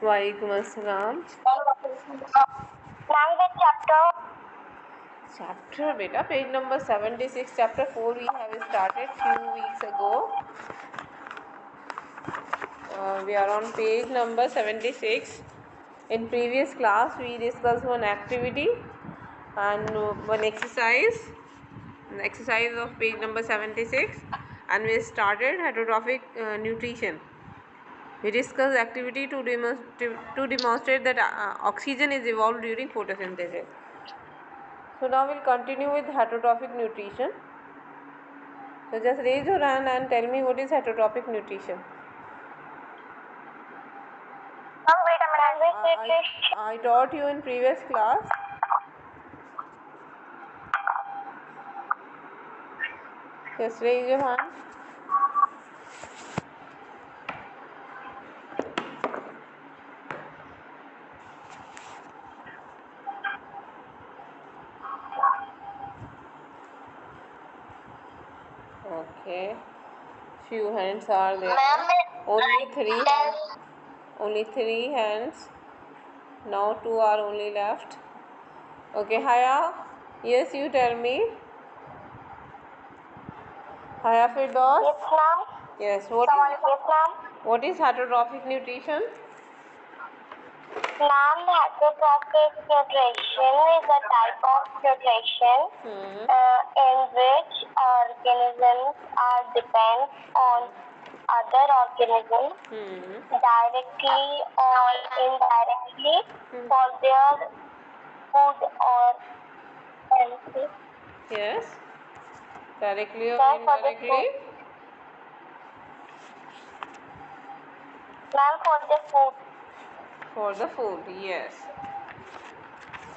वालेकुम अस्सलाम। Now the Chapter beta, page number 76, chapter 4 we have started few weeks ago. We are on page number 76. In previous class we discussed one activity and one exercise of page number 76, and we started heterotrophic nutrition. We discussed activity to demonstrate that oxygen is evolved during photosynthesis. So now we'll continue with heterotrophic nutrition. So just raise your hand and tell me what is heterotrophic nutrition. I taught you in previous class. Just raise your hand. Okay. Few hands are there. Only three hands. Now two are only left. Okay, Haya. Yes, you tell me. Haya Firdaus. Yes, ma'am. Yes. What is heterotrophic nutrition? Ma'am, heterotrophic nutrition is a type of nutrition in which organisms are depend on other organisms directly or indirectly for their food or health. Yes. Directly or Ma'am, indirectly? Ma'am, for the food. For the food, yes.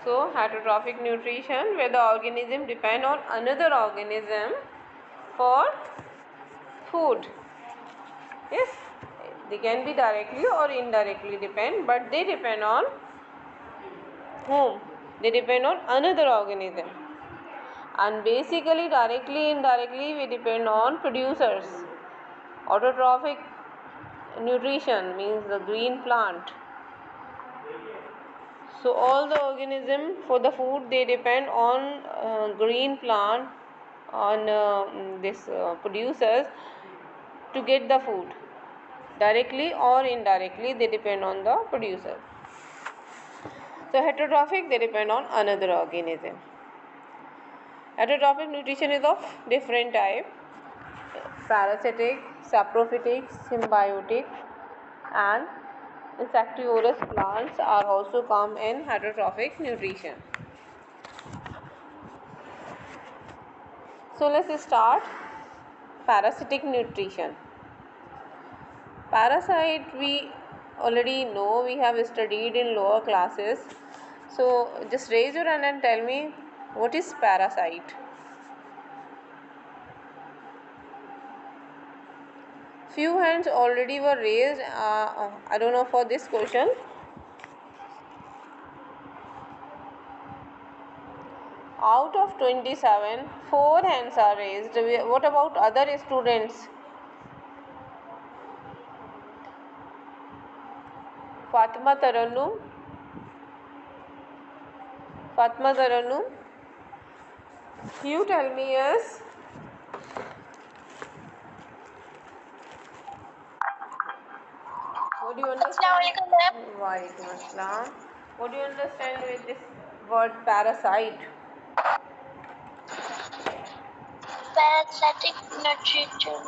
So heterotrophic nutrition, where the organism depend on another organism for food. Yes, they can be directly or indirectly depend, but they depend on whom? They depend on another organism. And basically directly, indirectly we depend on producers. Autotrophic nutrition means the green plant. So all the organism for the food, they depend on green plant, on this producers to get the food. Directly or indirectly they depend on the producer. So heterotrophic, they depend on another organism. Heterotrophic nutrition is of different type: parasitic, saprophytic, symbiotic, and insectivorous plants are also come in heterotrophic nutrition. So let's start parasitic nutrition. Parasite we already know, we have studied in lower classes. So just raise your hand and tell me what is parasite. Few hands already were raised. I don't know for this question. Out of 27, 4 hands are raised. What about other students? Fatma Tarannum. You tell me yes. What do you understand? Walaikum Assalam. What do you understand with this word parasite? Parasitic nutrition.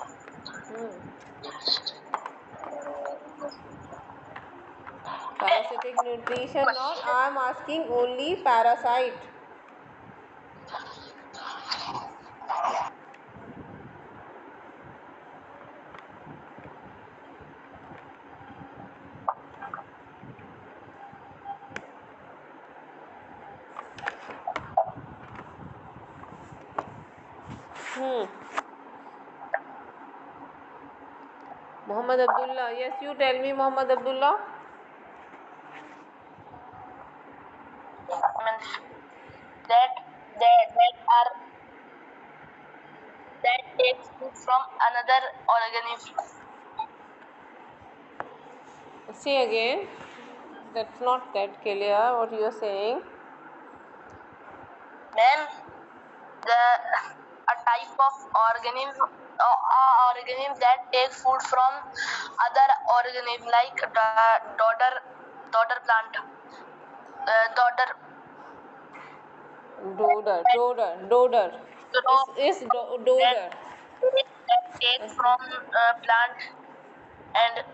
Parasitic nutrition, not I am asking only parasite. Muhammad Abdullah, yes, you tell me, Muhammad Abdullah. That takes food from another organism. Say again. That's not that clear what you are saying. Ma'am, the a type of organism organism that takes food from other organism like the daughter plant, daughter Dodder. grow that Dodder. that take from plant and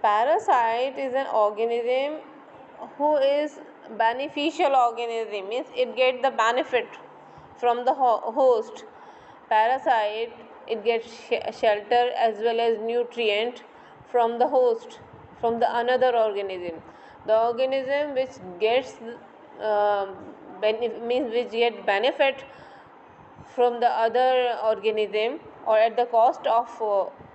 Parasite is an organism who is beneficial organism, means it get the benefit from the host. Parasite, it gets shelter as well as nutrient from the host, from the another organism. The organism which gets means which get benefit from the other organism or at the cost of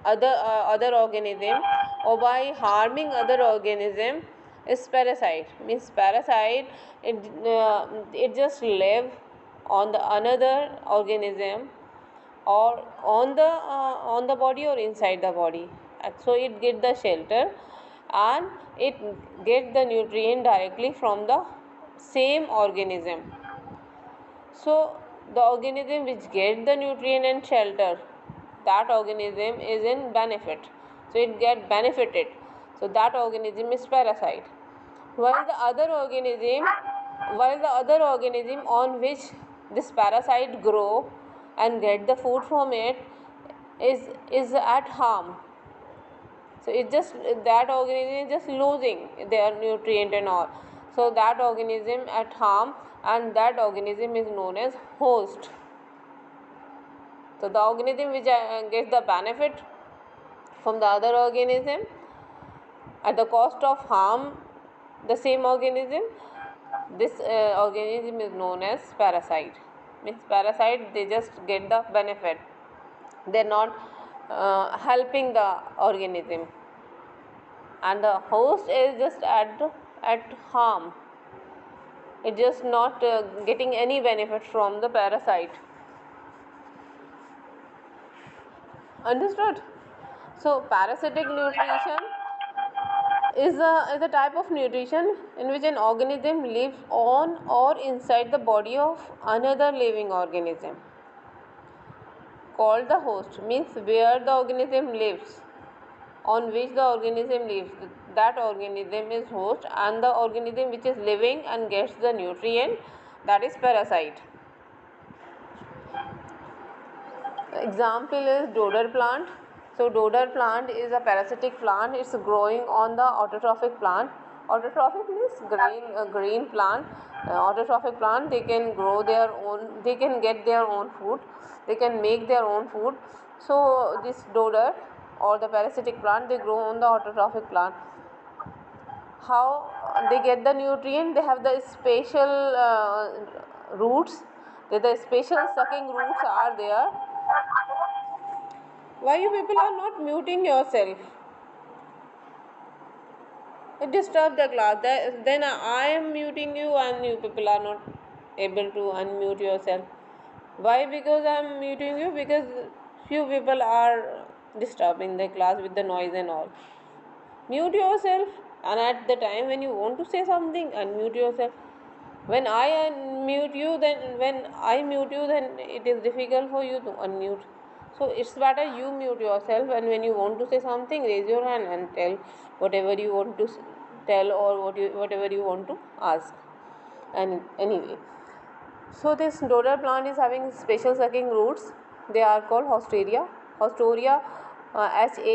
other organism or by harming other organism is parasite. Means parasite, it just live on the another organism or on the body or inside the body, and so it get the shelter and it get the nutrient directly from the same organism. So the organism which get the nutrient and shelter, that organism is in benefit, so it get benefited, so that organism is parasite. while the other organism while the other organism on which this parasite grow and get the food from it is at harm, so it just that organism is just losing their nutrient and all, so that organism at harm, and that organism is known as host. So the organism which gets the benefit from the other organism at the cost of harm the same organism, this organism is known as parasite. Means parasite, they just get the benefit, they're not helping the organism, and the host is just at harm, it just not getting any benefit from the parasite. Understood? So parasitic nutrition is a type of nutrition in which an organism lives on or inside the body of another living organism called the host. Means where the organism lives, on which the organism lives, that organism is host, and the organism which is living and gets the nutrient, that is parasite. Example is dodder plant. So dodder plant is a parasitic plant, it's growing on the autotrophic plant. Autotrophic means green plant. Autotrophic plant, they can grow their own, they can get their own food, they can make their own food. So this dodder or the parasitic plant, they grow on the autotrophic plant. How they get the nutrient? They have the special roots, the special sucking roots are there. Why you people are not muting yourself? It disturbs the class. Then I am muting you and you people are not able to unmute yourself. Why? Because I am muting you, because few people are disturbing the class with the noise and all. Mute yourself, and at the time when you want to say something, unmute yourself. When I unmute you, then it is difficult for you to unmute. So it's better you mute yourself, and when you want to say something, raise your hand and tell whatever you want to tell or whatever you want to ask. And anyway, so this dodder plant is having special sucking roots. They are called haustoria. Haustoria, Haustoria.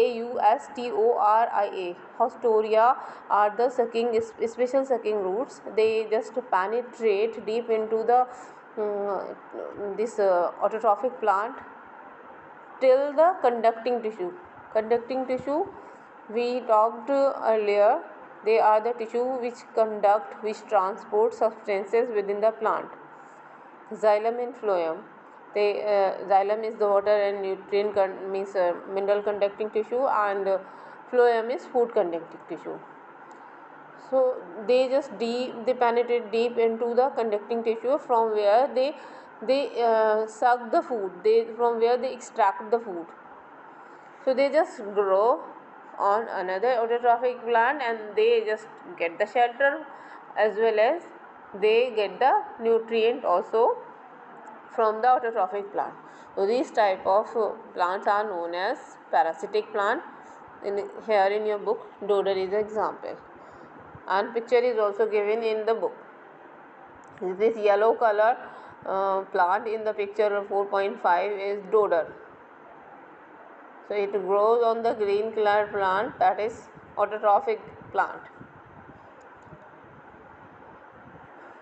Haustoria are the special sucking roots. They just penetrate deep into the this autotrophic plant till the conducting tissue. Conducting tissue, we talked earlier. They are the tissue which transport substances within the plant. Xylem and phloem. Xylem is the water and nutrient means mineral conducting tissue, and phloem is food conducting tissue. So they penetrate deep into the conducting tissue from where they suck the food. From where they extract the food. So they just grow on another autotrophic plant, and they just get the shelter as well as they get the nutrient also from the autotrophic plant. So these type of plants are known as parasitic plant. Here in your book, dodder is an example, and picture is also given in the book. This yellow color plant in the picture 4.5 is dodder. So it grows on the green colored plant, that is autotrophic plant.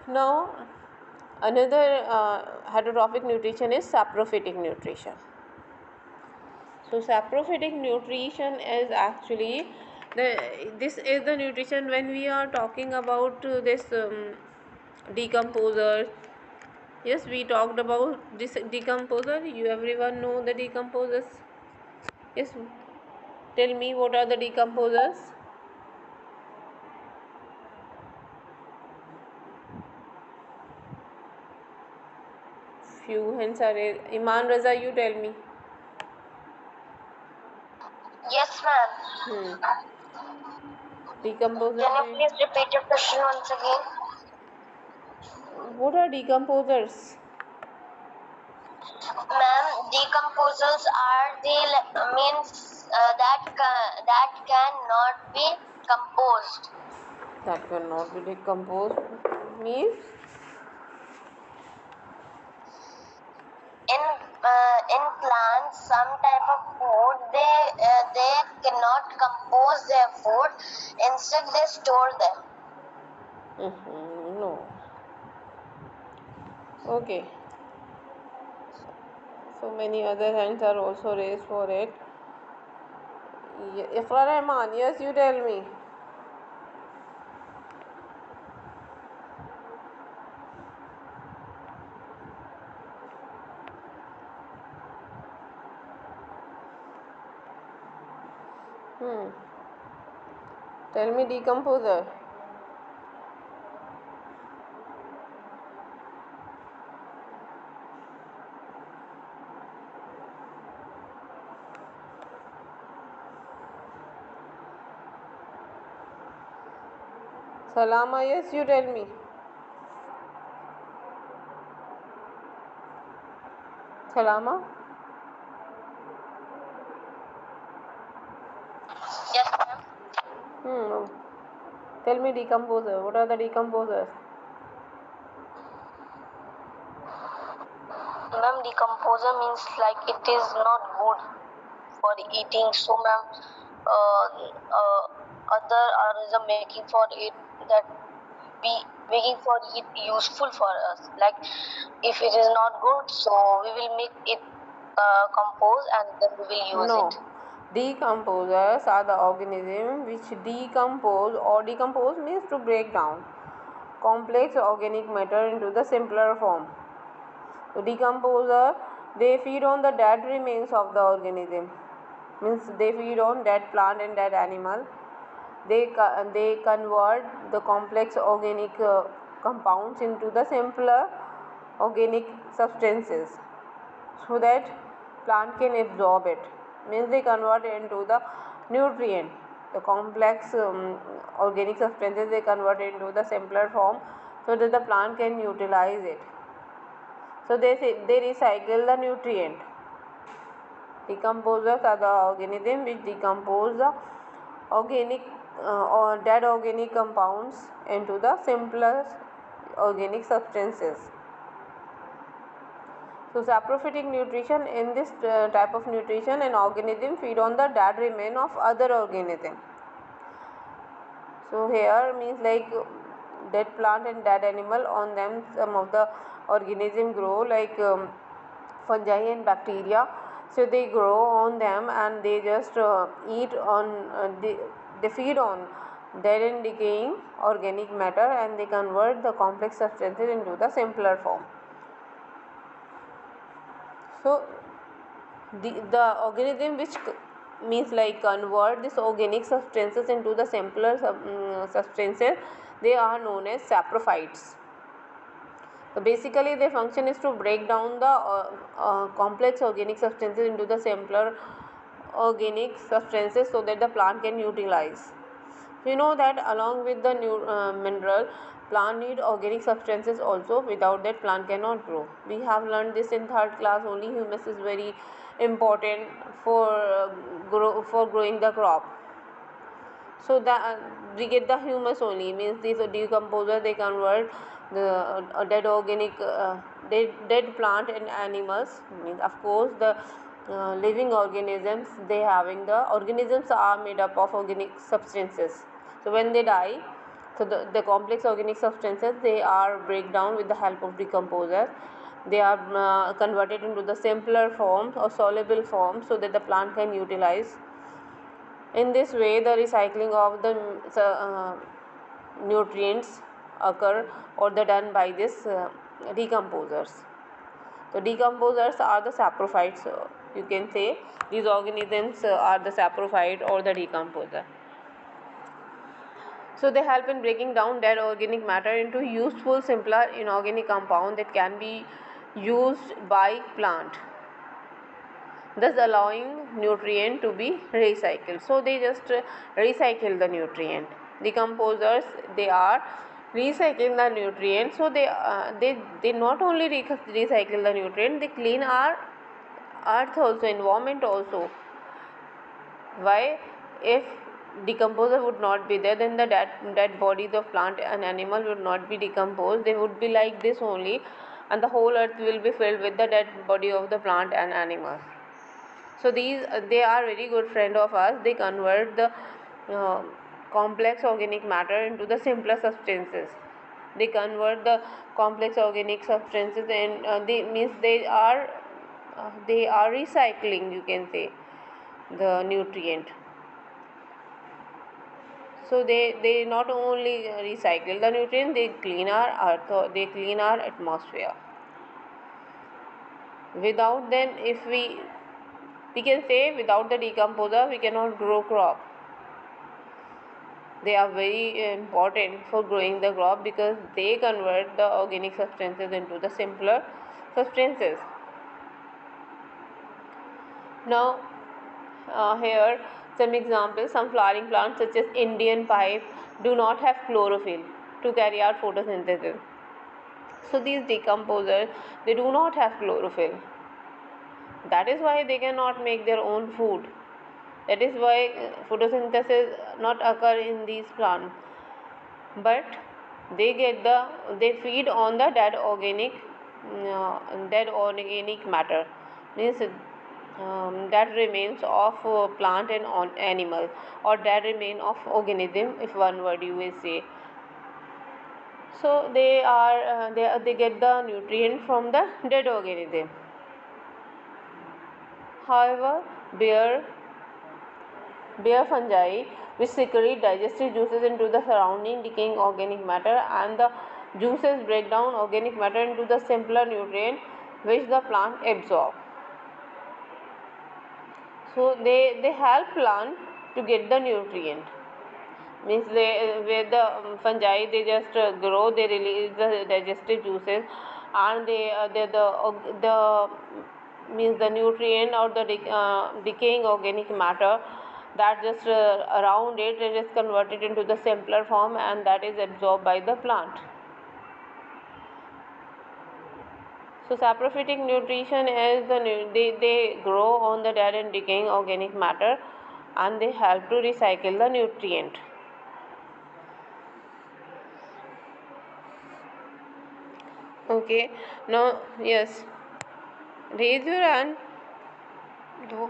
Now another heterotrophic nutrition is saprophytic nutrition. So saprophytic nutrition is actually this is the nutrition when we are talking about this decomposer. Yes, we talked about this decomposer. You everyone know the decomposers. Yes, tell me what are the decomposers. Few hands are raised. Iman Raza, you tell me. Yes, ma'am. Decomposers. Can you please repeat your question once again? What are decomposers? Ma'am, decomposers are the means that cannot be composed. That cannot be decomposed means In plants, some type of food they cannot compose their food. Instead, they store them. no. Okay. So many other hands are also raised for it. Ifra Rahman, yes, you tell me. Tell me decomposer. Salama, yes, you tell me. Salama? Yes, ma'am. Tell me decomposer. What are the decomposers? Ma'am, decomposer means like it is not good for eating. So, ma'am, other organism making for it that be making for it useful for us. Like if it is not good, so we will make it compose and then we will use No. it. Decomposers are the organisms which decompose, or decompose means to break down complex organic matter into the simpler form. So decomposer, they feed on the dead remains of the organism, means they feed on dead plant and dead animal. They convert the complex organic compounds into the simpler organic substances so that plant can absorb it, means they convert it into the nutrient. The complex organic substances they convert it into the simpler form so that the plant can utilize it. So they recycle the nutrient. Decomposers are the organisms which decompose the organic or dead organic compounds into the simpler organic substances. So saprophytic nutrition, in this type of nutrition, an organism feed on the dead remain of other organism. So here means like dead plant and dead animal, on them some of the organism grow, like fungi and bacteria. So they grow on them and they just eat on they feed on dead and decaying organic matter, and they convert the complex substances into the simpler form. So the organism which means like convert this organic substances into the simpler substances, they are known as saprophytes. So basically their function is to break down the complex organic substances into the simpler organic substances so that the plant can utilize. We know that along with the mineral, plant need organic substances also. Without that, plant cannot grow. We have learned this in third class only. Humus is very important for for growing the crop. So that we get the humus only, means these decomposer, they convert the dead organic dead plant and animals, means of course the living organisms, they having the organisms are made up of organic substances. So when they die, so the complex organic substances, they are break down with the help of decomposer. They are converted into the simpler forms or soluble forms so that the plant can utilize. In this way, the recycling of the nutrients occur or the done by this decomposers. So decomposers are the saprophytes. You can say these organisms are the saprophyte or the decomposer. So they help in breaking down dead organic matter into useful, simpler inorganic compound that can be used by plant, thus allowing nutrient to be recycled. So they just recycle the nutrient. Decomposers, they are recycling the nutrient. So they not only recycle the nutrient, they clean our earth also, environment also. Why? If decomposer would not be there, then the dead bodies of plant and animal would not be decomposed. They would be like this only, and the whole earth will be filled with the dead body of the plant and animal. So these they are very good friend of us. They convert the complex organic matter into the simpler substances. They convert the complex organic substances, and they means they are recycling, you can say, the nutrient. So they not only recycle the nutrient, they clean our earth, they clean our atmosphere. Without them, if we can say without the decomposer we cannot grow crop. They are very important for growing the crop because they convert the organic substances into the simpler substances. Now here some examples. Some flowering plants such as Indian pipe do not have chlorophyll to carry out photosynthesis. So these decomposers, they do not have chlorophyll. That is why they cannot make their own food. That is why photosynthesis not occur in these plants. But they feed on the dead organic matter, means that remains of plant and animal, or that remain of organism, if one word you will say. So they get the nutrient from the dead organism. However, bare fungi, which secrete digestive juices into the surrounding decaying organic matter, and the juices break down organic matter into the simpler nutrient which the plant absorb. So they help plant to get the nutrient. Means they where the fungi, they just grow, they release the digestive juices, and the means the nutrient or the decaying organic matter that just around it is converted into the simpler form, and that is absorbed by the plant. So saprophytic nutrition is they grow on the dead and decaying organic matter, and they help to recycle the nutrient. Okay, now yes, raise your hand.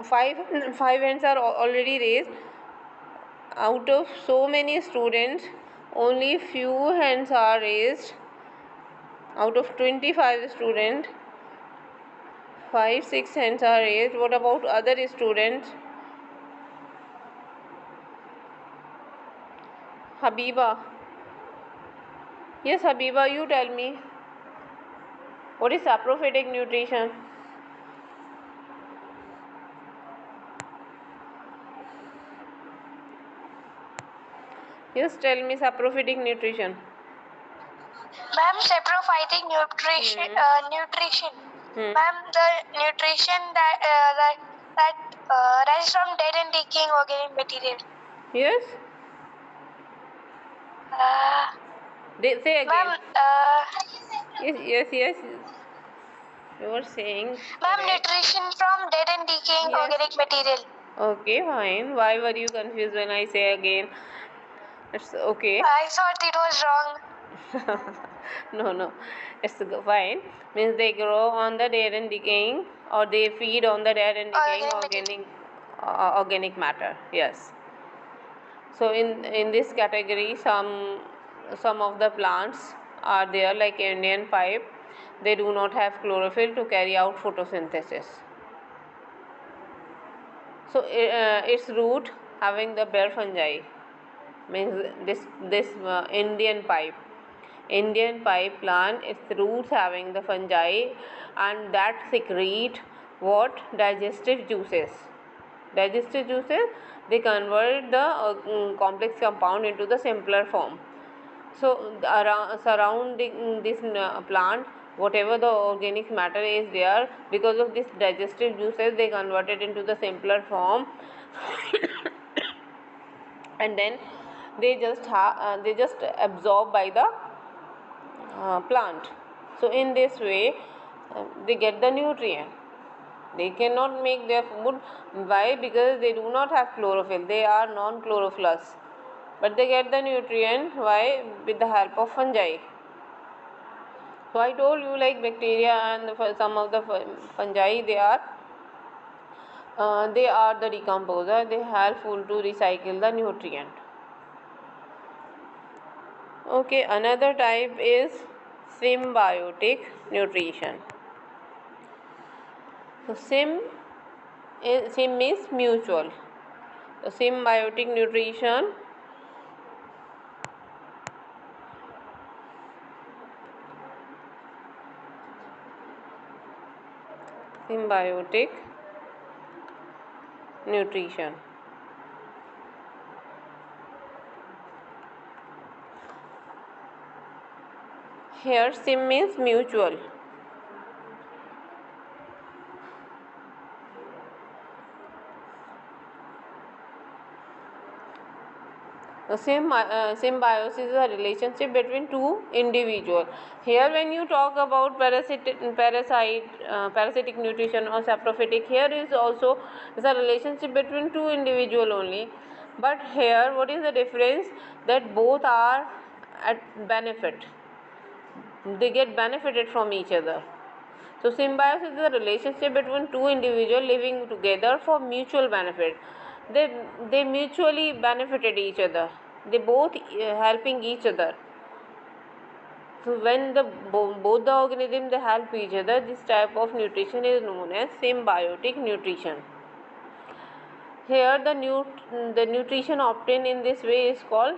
Five hands are already raised. Out of so many students, only few hands are raised. Out of 25 students, 5-6 hands are raised. What about other students? Habiba. Yes, Habiba, you tell me. What is saprophytic nutrition? Yes, tell me saprophytic nutrition. Ma'am, saprophytic nutrition. Nutrition. Hmm. Ma'am, the nutrition that That rise from dead and decaying organic material. Yes. Say again. Ma'am, Yes. You were saying. ma'am, Correct. nutrition from dead and decaying Yes. organic material. Okay, fine. Why were you confused when I say again? It's okay. I thought it was wrong. No, it's fine. Means they grow on the dead and decaying, or they feed on the dead and decaying organic matter. Yes. So in this category, some of the plants are there, like Indian pipe. They do not have chlorophyll to carry out photosynthesis. So its root having the bare fungi, means this Indian pipe plant, its roots having the fungi, and that secrete what? Digestive juices. Digestive juices, they convert the complex compound into the simpler form. So around surrounding this plant, whatever the organic matter is there, because of this digestive juices, they convert it into the simpler form. And then they just absorb by the plant. So in this way, they get the nutrient. They cannot make their food. Why? Because they do not have chlorophyll. They are non-chlorophyllous. But they get the nutrient. Why? With the help of fungi. So I told you, like bacteria and some of the fungi, they are the decomposer. They helpful to recycle the nutrient. Okay, another type is symbiotic nutrition. So sim means mutual. So symbiotic nutrition, symbiotic nutrition. Here sim means mutual. The symbiosis is a relationship between two individuals. Here, when you talk about parasitic nutrition or saprophytic, here is a relationship between two individual only. But here, what is the difference? That both are at benefit. They get benefited from each other. So symbiosis is a relationship between two individuals living together for mutual benefit. They mutually benefited each other. They both helping each other. So when both the organisms they help each other, this type of nutrition is known as symbiotic nutrition. Here the nutrition obtained in this way is called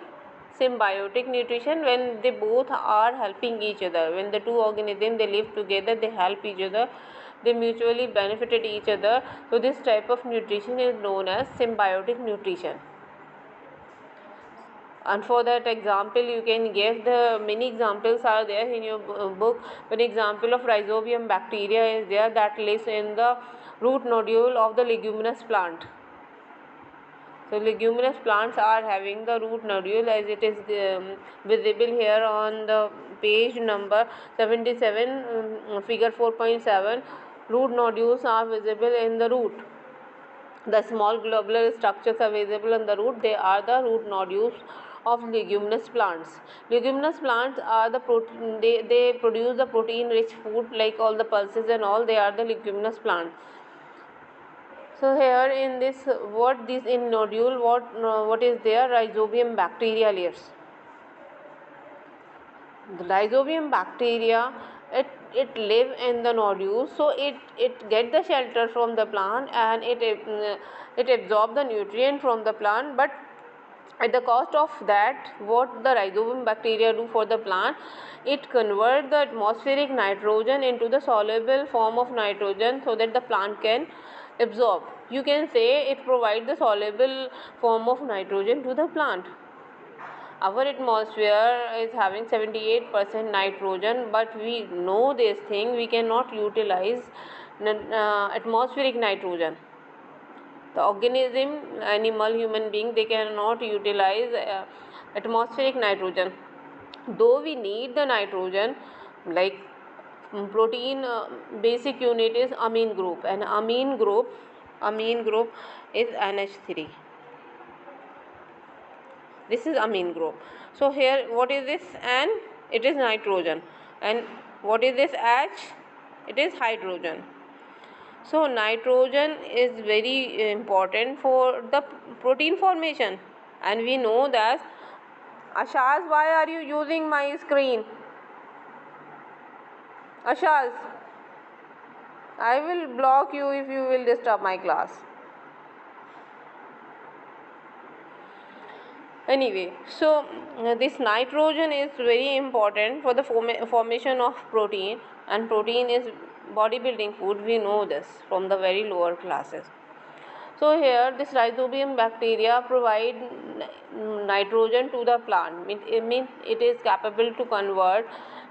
symbiotic nutrition, when they both are helping each other. When the two organisms they live together, they help each other, they mutually benefited each other. So this type of nutrition is known as symbiotic nutrition. And for that example, you can give the many examples are there in your book. One example of rhizobium bacteria is there that lives in the root nodule of the leguminous plant. So leguminous plants are having the root nodule, as it is visible here on the page number 77, figure 4.7. Root nodules are visible in the root. The small globular structures are visible in the root. They are the root nodules of leguminous plants. Leguminous plants are the protein. They produce the protein-rich food like all the pulses and all. They are the leguminous plants. So here in this, what this in nodule, what is there? Rhizobium bacteria lives. The rhizobium bacteria, it live in the nodule, so it get the shelter from the plant, and it absorb the nutrient from the plant. But at the cost of that, what the rhizobium bacteria do for the plant, it convert the atmospheric nitrogen into the soluble form of nitrogen, so that the plant can absorb. You can say it provides the soluble form of nitrogen to the plant. Our atmosphere is having 78% nitrogen, but we know this thing, we cannot utilize atmospheric nitrogen. The organism, animal, human being, they cannot utilize atmospheric nitrogen. Though we need the nitrogen, like protein basic unit is amine group, and amine group is NH3. This is amine group. So here, what is this N? It is nitrogen. And what is this H? It is hydrogen. So nitrogen is very important for the protein formation, and we know that. Ashaz, why are you using my screen? Ashaz, I will block you if you will disturb my class. Anyway, so this nitrogen is very important for the formation of protein, and protein is bodybuilding food. We know this from the very lower classes. So here this rhizobium bacteria provide nitrogen to the plant. It means it is capable to convert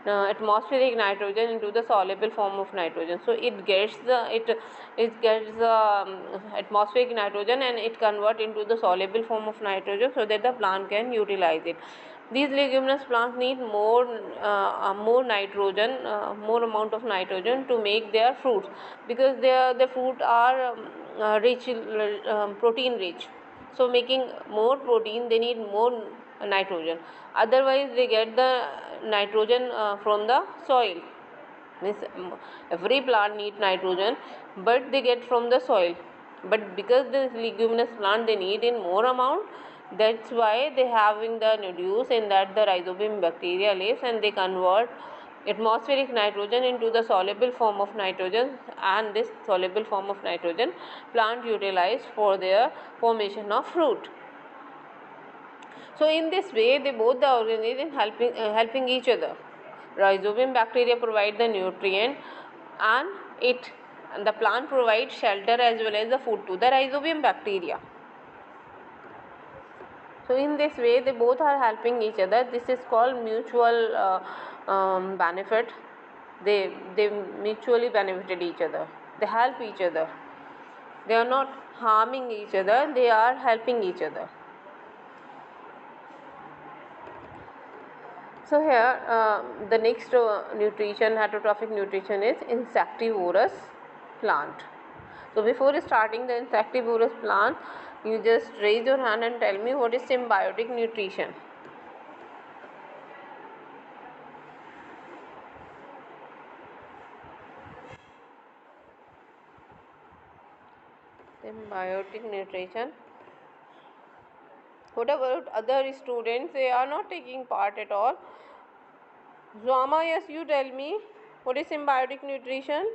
atmospheric nitrogen into the soluble form of nitrogen. So it gets the atmospheric nitrogen, and it convert into the soluble form of nitrogen so that the plant can utilize it. These leguminous plants need more nitrogen, more amount of nitrogen to make their fruits, because the fruit are rich, protein rich. So making more protein, they need more nitrogen. Otherwise, they get the nitrogen from the soil. Means every plant needs nitrogen, but they get from the soil. But because the leguminous plant, they need in more amount, that's why they having the nodules in that the rhizobium bacteria lives, and they convert atmospheric nitrogen into the soluble form of nitrogen, and this soluble form of nitrogen plant utilize for their formation of fruit. So in this way, they both the organism helping each other. Rhizobium bacteria provide the nutrient, and the plant provides shelter as well as the food to the rhizobium bacteria. So in this way, they both are helping each other. This is called mutual benefit. They mutually benefited each other. They help each other. They are not harming each other. They are helping each other. So here the next nutrition, heterotrophic nutrition, is insectivorous plant. So before starting the insectivorous plant, you just raise your hand and tell me what is symbiotic nutrition. Symbiotic nutrition. What about other students? They are not taking part at all. Zama, yes, you tell me what is symbiotic nutrition.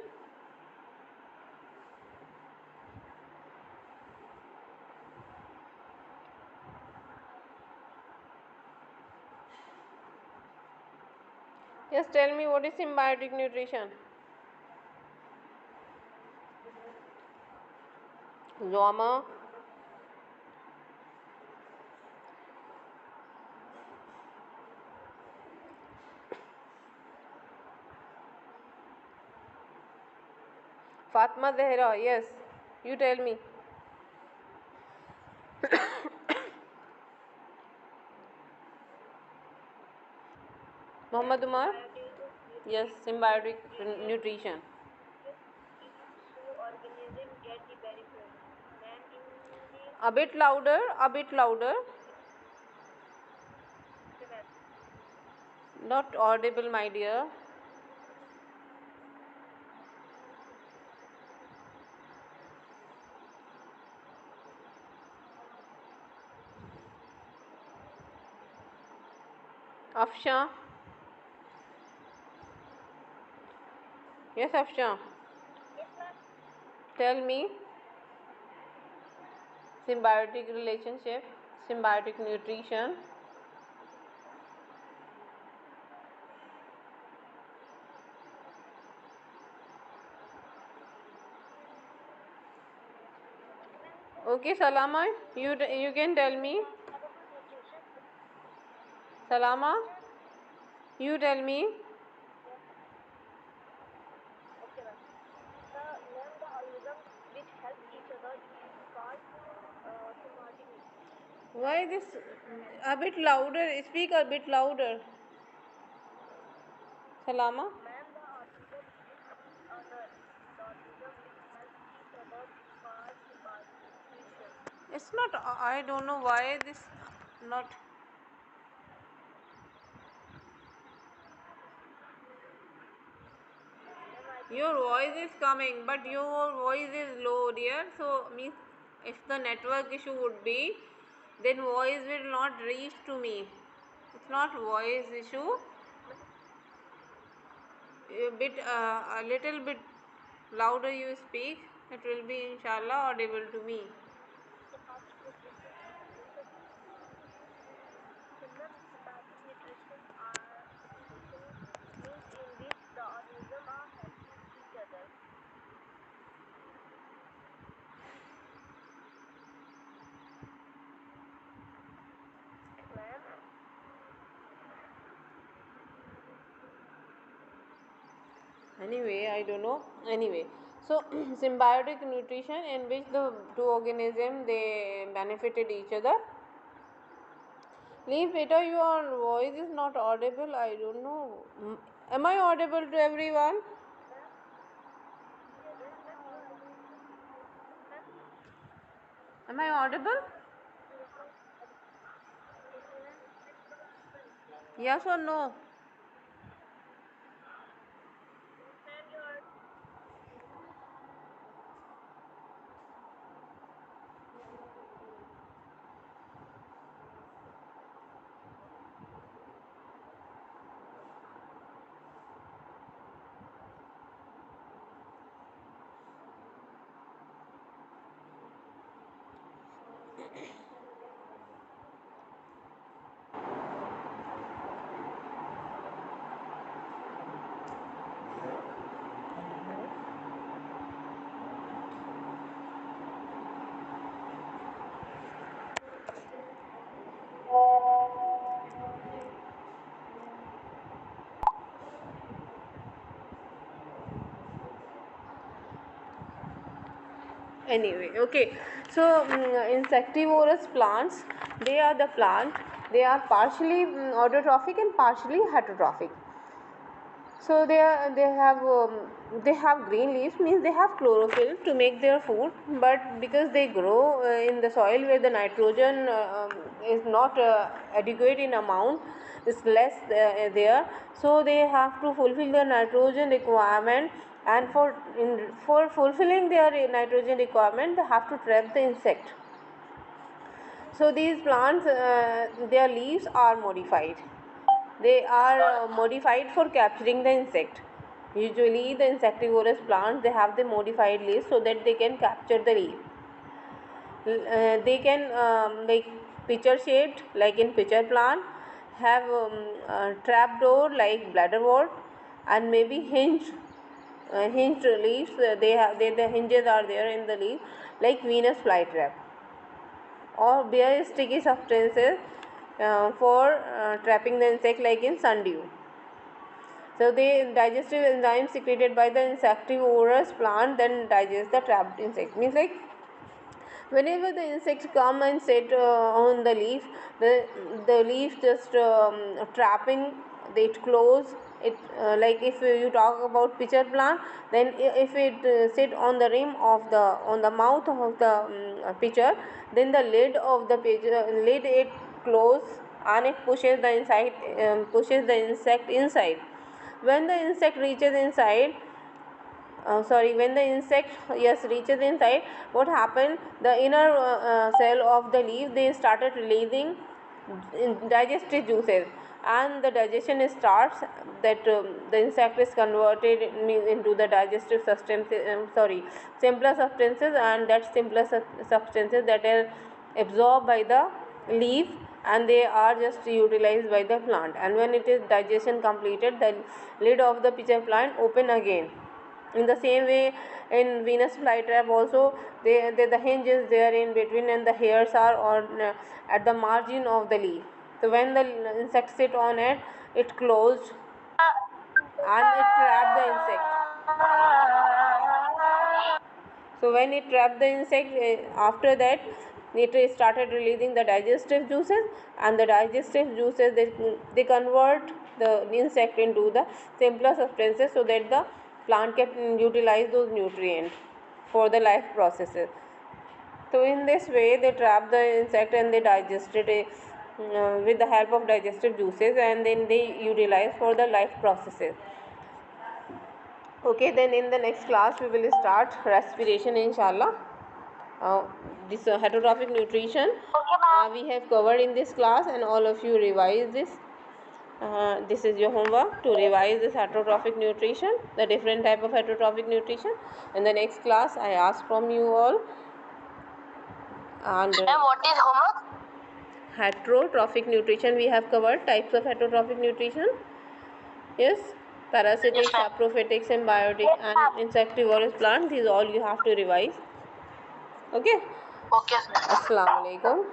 Yes, tell me what is symbiotic nutrition. Zama. Fatma Zehra, yes, you tell me. Muhammad Umar, yes, symbiotic nutrition. A bit louder, a bit louder. Not audible, my dear. Afsha. Yes, Afsha. Tell me. Symbiotic relationship, symbiotic nutrition. Okay, Salama, you can tell me. Salama, you tell me. Why this? A bit louder. Speak a bit louder. Salama. Ma'am, the autism itself is about fast malnutrition. It's not. I don't know why this. Not. Ma'am, I Your voice is coming, but your voice is low, dear. So means if the network issue would be, then voice will not reach to me. It's not voice issue. A little bit louder you speak, it will be inshallah audible to me. ma'am, hepatic nutrition are situations means in which the organism are helping each other. Ma'am, Anyway, I don't know. Anyway, so symbiotic nutrition in which the two organisms they benefited each other. Leave Peter, your voice is not audible. I don't know. Am I audible to everyone? ma'am, you are ma'am, Am I audible? Yes or no? ma'am, you are Anyway, okay. So insectivorous plants, they are the plant. They are partially autotrophic and partially heterotrophic. So they have green leaves, means they have chlorophyll to make their food, but because they grow in the soil where the nitrogen is not adequate in amount, is less there, so they have to fulfill their nitrogen requirement, and for fulfilling their nitrogen requirement they have to trap the insect. So these plants, their leaves are modified. They are modified for capturing the insect. Usually, the insectivorous plants they have the modified leaves so that they can capture the leaf. They can like pitcher shaped, like in pitcher plant, have trap door like bladderwort, and maybe hinged leaves. They have the hinges are there in the leaf, like Venus flytrap, or bear sticky substances for trapping the insect like in sundew. So the digestive enzyme secreted by the insectivorous plant then digest the trapped insect. Means like whenever the insects come and sit on the leaf, the leaf just trapping it close. It like if you talk about pitcher plant, then if it sit on the rim of the on the mouth of the pitcher, then the lid of the pitcher lid it close, and it pushes the insect inside. When the insect reaches inside, sorry, when the insect yes reaches inside, what happened, the inner cell of the leaf they started releasing digestive juices, and the digestion starts. That the insect is converted into the digestive substances, sorry, simpler substances, and that simpler substances that are absorbed by the leaf, and they are just utilized by the plant. And when it is digestion completed, the lid of the pitcher plant open again. In the same way, in Venus flytrap also, the hinge is there in between, and the hairs are on at the margin of the leaf. So when the insect sit on it, it closed, and it trapped the insect. So when it trapped the insect, after that Nitrates started releasing the digestive juices, and the digestive juices they convert the insect into the simpler substances so that the plant can utilize those nutrients for the life processes. So in this way they trap the insect and they digest it with the help of digestive juices, and then they utilize for the life processes. Okay, then in the next class we will start respiration, inshallah. This heterotrophic nutrition Okay, ma'am. we have covered in this class, and all of you revise this. This is your homework to revise this heterotrophic nutrition, the different type of heterotrophic nutrition. In the next class I ask from you all. And And what is homework? heterotrophic nutrition we have covered, types of heterotrophic nutrition. Yes, parasitic, Yes, ma'am. saprophytic, symbiotic, Yes, and ma'am. insectivorous plants. These all you have to revise. Okay. Okay, ma'am. Assalamu alaikum.